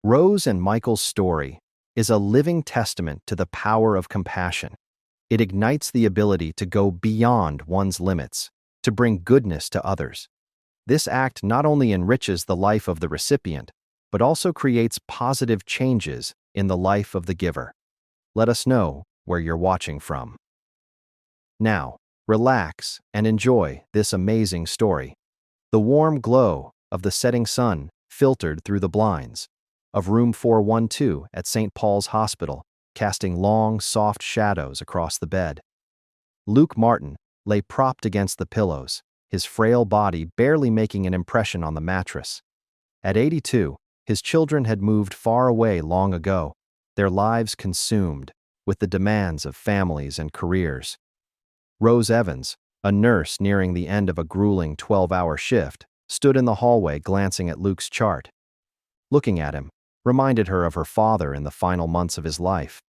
Rose and Michael's story is a living testament to the power of compassion. It ignites the ability to go beyond one's limits, to bring goodness to others. This act not only enriches the life of the recipient, but also creates positive changes in the life of the giver. Let us know where you're watching from. Now, relax and enjoy this amazing story. The warm glow of the setting sun filtered through the blinds of room 412 at St. Paul's Hospital, casting long, soft shadows across the bed. Luke Martin lay propped against the pillows, his frail body barely making an impression on the mattress. At 82, his children had moved far away long ago, their lives consumed with the demands of families and careers. Rose Evans, a nurse nearing the end of a grueling 12-hour shift, stood in the hallway glancing at Luke's chart. Looking at him reminded her of her father in the final months of his life.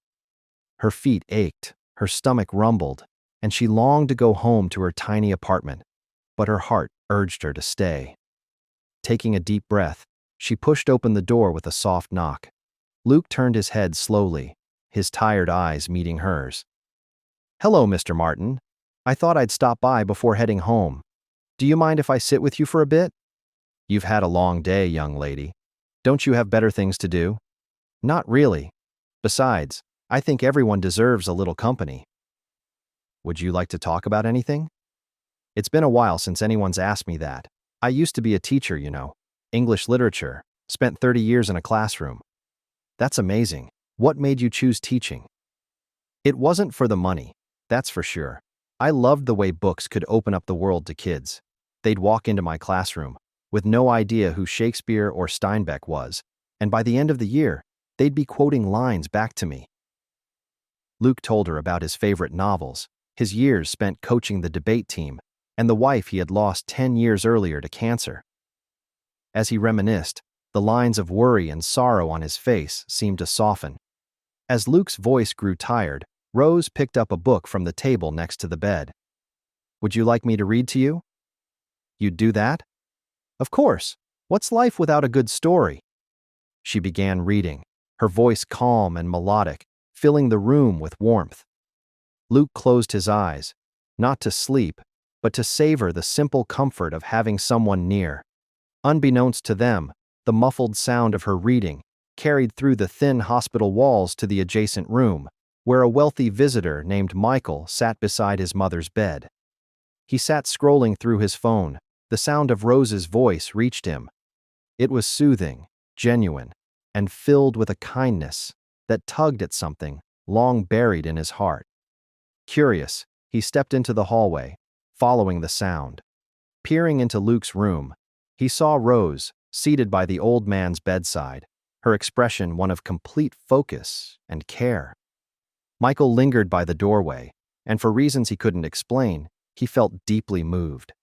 Her feet ached, her stomach rumbled, and she longed to go home to her tiny apartment, but her heart urged her to stay. Taking a deep breath, she pushed open the door with a soft knock. Luke turned his head slowly, his tired eyes meeting hers. "Hello, Mr. Martin. I thought I'd stop by before heading home. Do you mind if I sit with you for a bit?" "You've had a long day, young lady. Don't you have better things to do?" "Not really. Besides, I think everyone deserves a little company." "Would you like to talk about anything?" "It's been a while since anyone's asked me that. I used to be a teacher, you know. English literature. Spent 30 years in a classroom." "That's amazing. What made you choose teaching?" "It wasn't for the money, that's for sure. I loved the way books could open up the world to kids. They'd walk into my classroom with no idea who Shakespeare or Steinbeck was, and by the end of the year, they'd be quoting lines back to me." Luke told her about his favorite novels, his years spent coaching the debate team, and the wife he had lost 10 years earlier to cancer. As he reminisced, the lines of worry and sorrow on his face seemed to soften. As Luke's voice grew tired, Rose picked up a book from the table next to the bed. "Would you like me to read to you?" "You'd do that?" "Of course. What's life without a good story?" She began reading, her voice calm and melodic, filling the room with warmth. Luke closed his eyes, not to sleep, but to savor the simple comfort of having someone near. Unbeknownst to them, the muffled sound of her reading carried through the thin hospital walls to the adjacent room, where a wealthy visitor named Michael sat beside his mother's bed. He sat scrolling through his phone. The sound of Rose's voice reached him. It was soothing, genuine, and filled with a kindness that tugged at something long buried in his heart. Curious, he stepped into the hallway, following the sound. Peering into Luke's room, he saw Rose seated by the old man's bedside, her expression one of complete focus and care. Michael lingered by the doorway, and for reasons he couldn't explain, he felt deeply moved.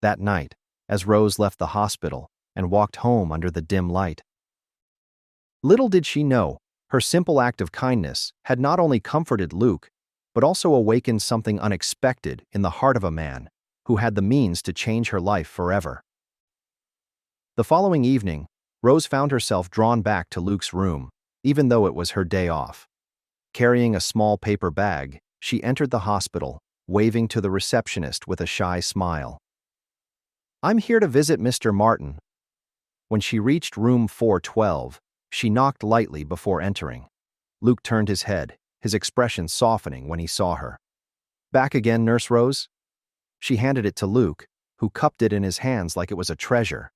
That night, as Rose left the hospital and walked home under the dim light. Little did she know, her simple act of kindness had not only comforted Luke, but also awakened something unexpected in the heart of a man who had the means to change her life forever. The following evening, Rose found herself drawn back to Luke's room, even though it was her day off. Carrying a small paper bag, she entered the hospital, waving to the receptionist with a shy smile. "I'm here to visit Mr. Martin." When she reached room 412, she knocked lightly before entering. Luke turned his head, his expression softening when he saw her. "Back again, Nurse Rose?" She handed it to Luke, who cupped it in his hands like it was a treasure.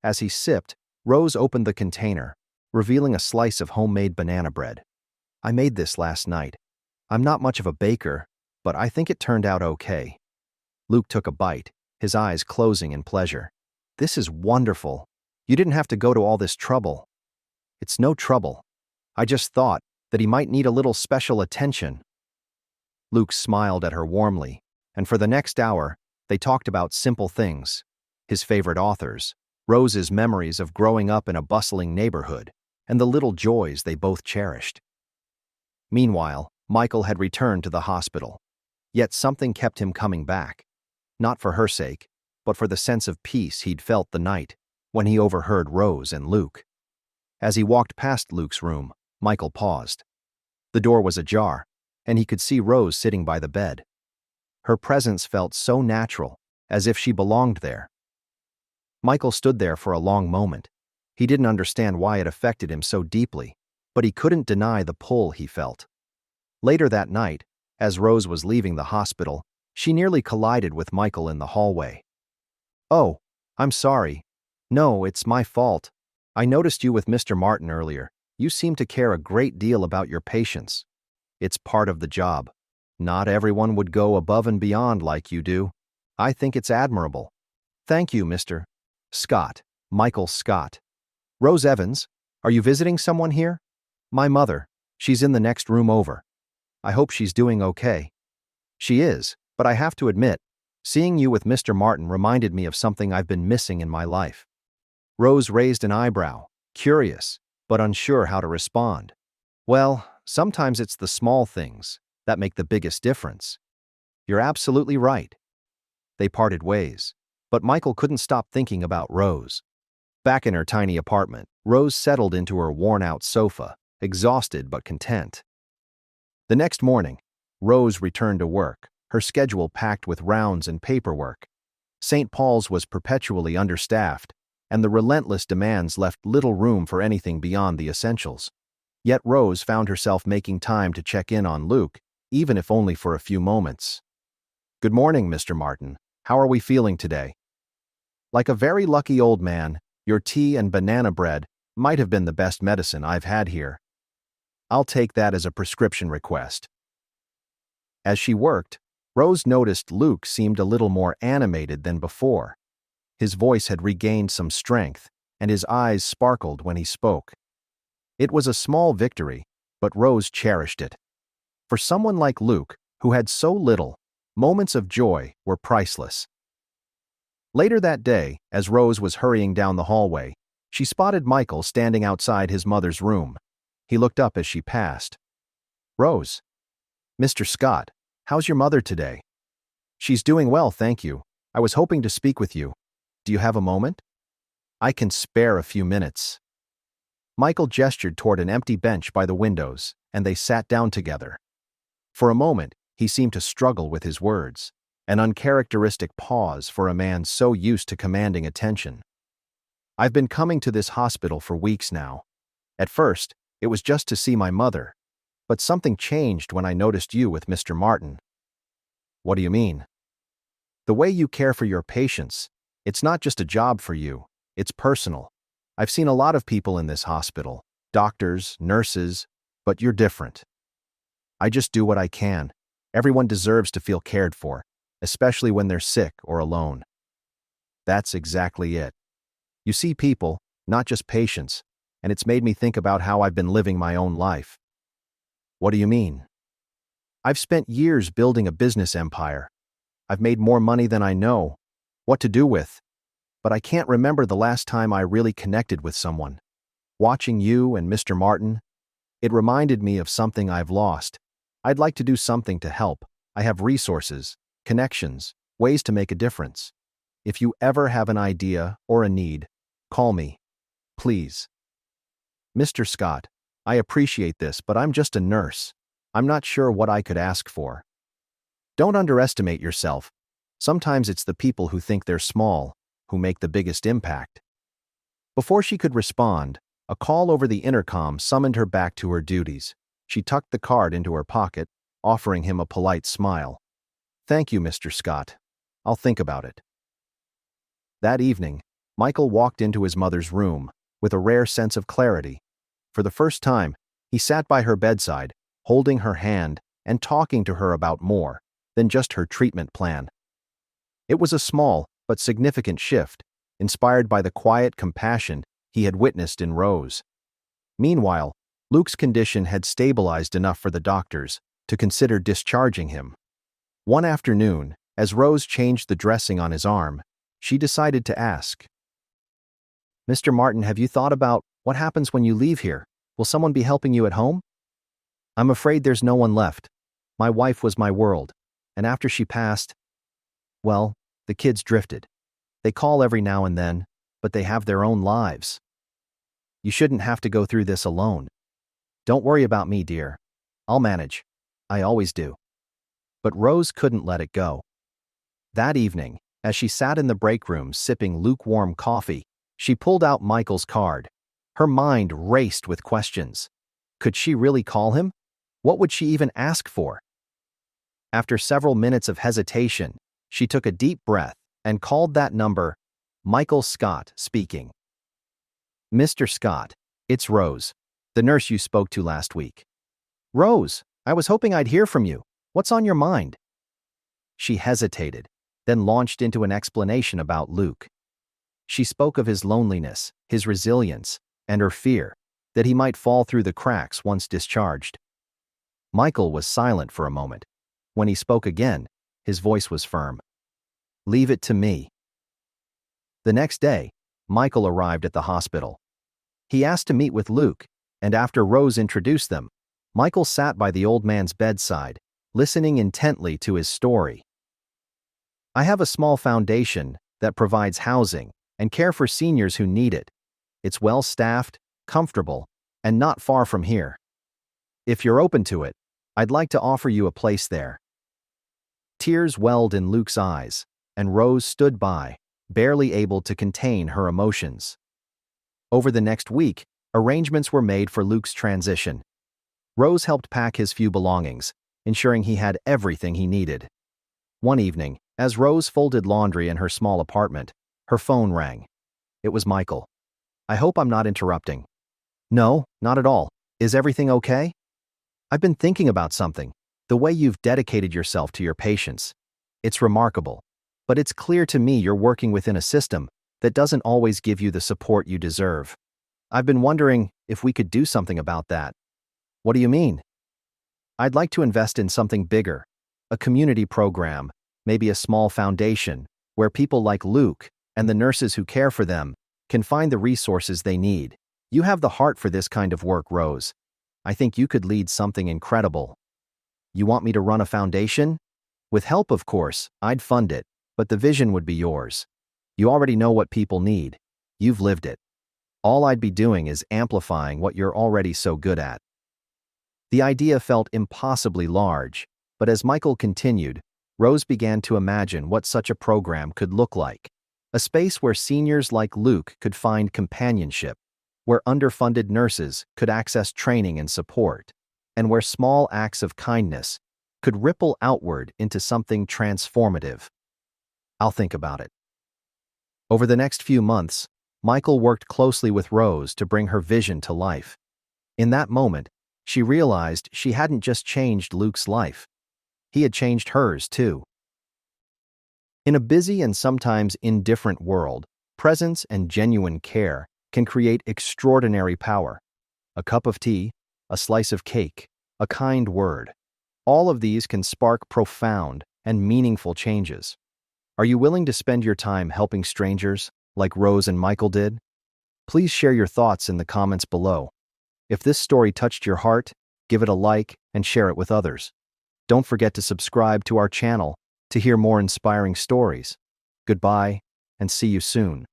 As he sipped, Rose opened the container, revealing a slice of homemade banana bread. "I made this last night. I'm not much of a baker, but I think it turned out okay." Luke took a bite, his eyes closing in pleasure. "This is wonderful. You didn't have to go to all this trouble." "It's no trouble. I just thought that he might need a little special attention." Luke smiled at her warmly, and for the next hour, they talked about simple things: his favorite authors, Rose's memories of growing up in a bustling neighborhood, and the little joys they both cherished. Meanwhile, Michael had returned to the hospital. Yet something kept him coming back. Not for her sake, but for the sense of peace he'd felt the night when he overheard Rose and Luke. As he walked past Luke's room, Michael paused. The door was ajar, and he could see Rose sitting by the bed. Her presence felt so natural, as if she belonged there. Michael stood there for a long moment. He didn't understand why it affected him so deeply, but he couldn't deny the pull he felt. Later that night, as Rose was leaving the hospital, she nearly collided with Michael in the hallway. "Oh, I'm sorry. No, it's my fault. I noticed you with Mr. Martin earlier. You seem to care a great deal about your patients. It's part of the job. Not everyone would go above and beyond like you do. I think it's admirable. Thank you, Mr. Scott." Michael Scott. "Rose Evans, are you visiting someone here?" "My mother. She's in the next room over. I hope she's doing okay." "She is, but I have to admit, seeing you with Mr. Martin reminded me of something I've been missing in my life." Rose raised an eyebrow, curious, but unsure how to respond. "Well, sometimes it's the small things that make the biggest difference. You're absolutely right." They parted ways, but Michael couldn't stop thinking about Rose. Back in her tiny apartment, Rose settled into her worn-out sofa, exhausted but content. The next morning, Rose returned to work, her schedule packed with rounds and paperwork. St. Paul's was perpetually understaffed, and the relentless demands left little room for anything beyond the essentials. Yet Rose found herself making time to check in on Luke, even if only for a few moments. "Good morning, Mr. Martin. How are we feeling today?" "Like a very lucky old man, your tea and banana bread might have been the best medicine I've had here." "I'll take that as a prescription request." As she worked, Rose noticed Luke seemed a little more animated than before. His voice had regained some strength, and his eyes sparkled when he spoke. It was a small victory, but Rose cherished it. For someone like Luke, who had so little, moments of joy were priceless. Later that day, as Rose was hurrying down the hallway, she spotted Michael standing outside his mother's room. He looked up as she passed. "Rose." "Mr. Scott, how's your mother today?" "She's doing well, thank you. I was hoping to speak with you. Do you have a moment?" "I can spare a few minutes." Michael gestured toward an empty bench by the windows, and they sat down together. For a moment, he seemed to struggle with his words, an uncharacteristic pause for a man so used to commanding attention. "I've been coming to this hospital for weeks now. At first, it was just to see my mother, but something changed when I noticed you with Mr. Martin." "What do you mean?" "The way you care for your patients. It's not just a job for you, it's personal. I've seen a lot of people in this hospital, doctors, nurses, but you're different." "I just do what I can. Everyone deserves to feel cared for, especially when they're sick or alone." "That's exactly it. You see people, not just patients, and it's made me think about how I've been living my own life." "What do you mean?" "I've spent years building a business empire. I've made more money than I know what to do with, but I can't remember the last time I really connected with someone. Watching you and Mr. Martin, it reminded me of something I've lost. I'd like to do something to help. I have resources, connections, ways to make a difference. If you ever have an idea or a need, call me. Please." "Mr. Scott, I appreciate this, but I'm just a nurse. I'm not sure what I could ask for." "Don't underestimate yourself. Sometimes it's the people who think they're small who make the biggest impact." Before she could respond, a call over the intercom summoned her back to her duties. She tucked the card into her pocket, offering him a polite smile. "Thank you, Mr. Scott. I'll think about it." That evening, Michael walked into his mother's room with a rare sense of clarity. For the first time, he sat by her bedside, holding her hand and talking to her about more than just her treatment plan. It was a small but significant shift, inspired by the quiet compassion he had witnessed in Rose. Meanwhile, Luke's condition had stabilized enough for the doctors to consider discharging him. One afternoon, as Rose changed the dressing on his arm, she decided to ask, "Mr. Martin, have you thought about what happens when you leave here? Will someone be helping you at home?" "I'm afraid there's no one left. My wife was my world, and after she passed, well, the kids drifted. They call every now and then, but they have their own lives." You shouldn't have to go through this alone. Don't worry about me, dear. I'll manage. I always do. But Rose couldn't let it go. That evening, as she sat in the break room sipping lukewarm coffee, she pulled out Michael's card. Her mind raced with questions. Could she really call him? What would she even ask for? After several minutes of hesitation, she took a deep breath and called that number. Michael Scott speaking. Mr. Scott, it's Rose, the nurse you spoke to last week. Rose, I was hoping I'd hear from you. What's on your mind? She hesitated, then launched into an explanation about Luke. She spoke of his loneliness, his resilience, and her fear that he might fall through the cracks once discharged. Michael was silent for a moment. When he spoke again, his voice was firm. Leave it to me. The next day, Michael arrived at the hospital. He asked to meet with Luke, and after Rose introduced them, Michael sat by the old man's bedside, listening intently to his story. I have a small foundation that provides housing and care for seniors who need it. It's well-staffed, comfortable, and not far from here. If you're open to it, I'd like to offer you a place there. Tears welled in Luke's eyes, and Rose stood by, barely able to contain her emotions. Over the next week, arrangements were made for Luke's transition. Rose helped pack his few belongings, ensuring he had everything he needed. One evening, as Rose folded laundry in her small apartment, her phone rang. It was Michael. I hope I'm not interrupting. No, not at all. Is everything okay? I've been thinking about something. The way you've dedicated yourself to your patients. It's remarkable. But it's clear to me you're working within a system that doesn't always give you the support you deserve. I've been wondering if we could do something about that. What do you mean? I'd like to invest in something bigger. A community program, maybe a small foundation, where people like Luke and the nurses who care for them can find the resources they need. You have the heart for this kind of work, Rose. I think you could lead something incredible. You want me to run a foundation? With help, of course, I'd fund it, but the vision would be yours. You already know what people need. You've lived it. All I'd be doing is amplifying what you're already so good at. The idea felt impossibly large, but as Michael continued, Rose began to imagine what such a program could look like. A space where seniors like Luke could find companionship, where underfunded nurses could access training and support, and where small acts of kindness could ripple outward into something transformative. I'll think about it. Over the next few months, Michael worked closely with Rose to bring her vision to life. In that moment, she realized she hadn't just changed Luke's life. He had changed hers, too. In a busy and sometimes indifferent world, presence and genuine care can create extraordinary power. A cup of tea, a slice of cake, a kind word. All of these can spark profound and meaningful changes. Are you willing to spend your time helping strangers, like Rose and Michael did? Please share your thoughts in the comments below. If this story touched your heart, give it a like and share it with others. Don't forget to subscribe to our channel to hear more inspiring stories. Goodbye, and see you soon.